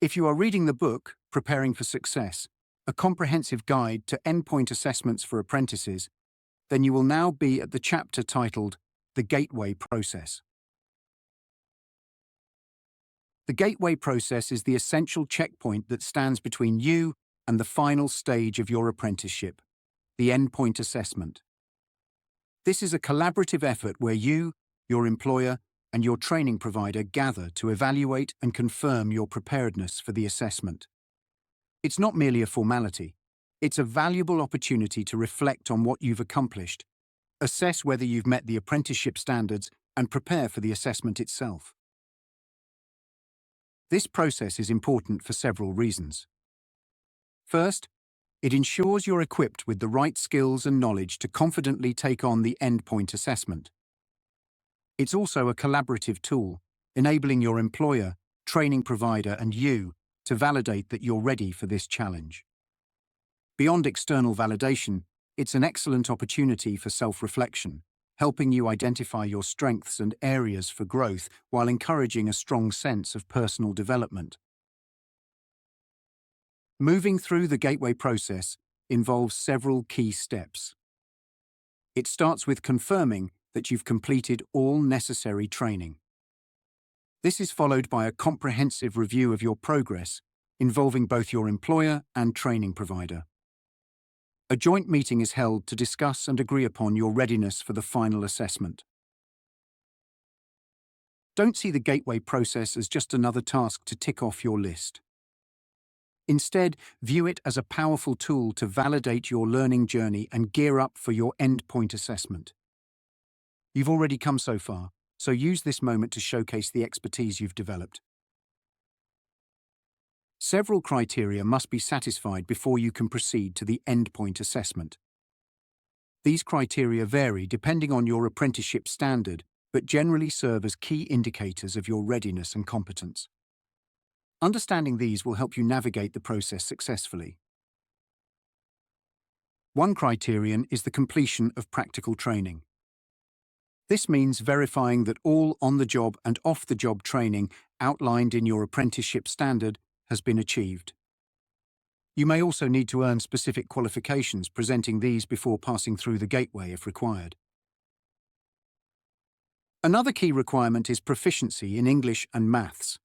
If you are reading the book, Preparing for Success, a comprehensive guide to endpoint assessments for apprentices, then you will now be at the chapter titled The Gateway Process. The gateway process is the essential checkpoint that stands between you and the final stage of your apprenticeship, the endpoint assessment. This is a collaborative effort where you, your employer, and your training provider gather to evaluate and confirm your preparedness for the assessment. It's not merely a formality. It's a valuable opportunity to reflect on what you've accomplished, assess whether you've met the apprenticeship standards, and prepare for the assessment itself. This process is important for several reasons. First, it ensures you're equipped with the right skills and knowledge to confidently take on the endpoint assessment. It's also a collaborative tool, enabling your employer, training provider, and you to validate that you're ready for this challenge. Beyond external validation, it's an excellent opportunity for self-reflection, helping you identify your strengths and areas for growth while encouraging a strong sense of personal development. Moving through the gateway process involves several key steps. It starts with confirming that you've completed all necessary training. This is followed by a comprehensive review of your progress, involving both your employer and training provider. A joint meeting is held to discuss and agree upon your readiness for the final assessment. Don't see the gateway process as just another task to tick off your list. Instead, view it as a powerful tool to validate your learning journey and gear up for your endpoint assessment. You've already come so far, so use this moment to showcase the expertise you've developed. Several criteria must be satisfied before you can proceed to the endpoint assessment. These criteria vary depending on your apprenticeship standard, but generally serve as key indicators of your readiness and competence. Understanding these will help you navigate the process successfully. One criterion is the completion of practical training. This means verifying that all on-the-job and off-the-job training outlined in your apprenticeship standard has been achieved. You may also need to earn specific qualifications, presenting these before passing through the gateway if required. Another key requirement is proficiency in English and maths.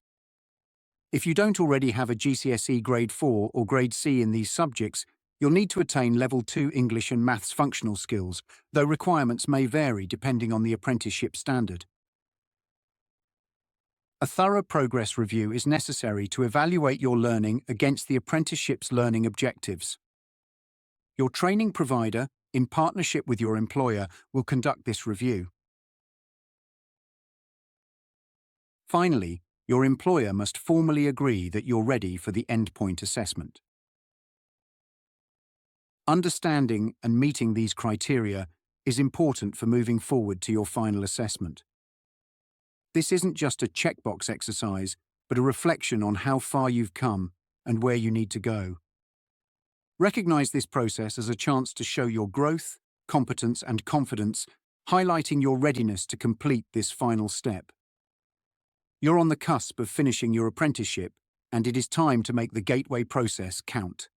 If you don't already have a GCSE Grade 4 or Grade C in these subjects, you'll need to attain Level 2 English and Maths functional skills, though requirements may vary depending on the apprenticeship standard. A thorough progress review is necessary to evaluate your learning against the apprenticeship's learning objectives. Your training provider, in partnership with your employer, will conduct this review. Finally, your employer must formally agree that you're ready for the endpoint assessment. Understanding and meeting these criteria is important for moving forward to your final assessment. This isn't just a checkbox exercise, but a reflection on how far you've come and where you need to go. Recognize this process as a chance to show your growth, competence, and confidence, highlighting your readiness to complete this final step. You're on the cusp of finishing your apprenticeship, and it is time to make the gateway process count.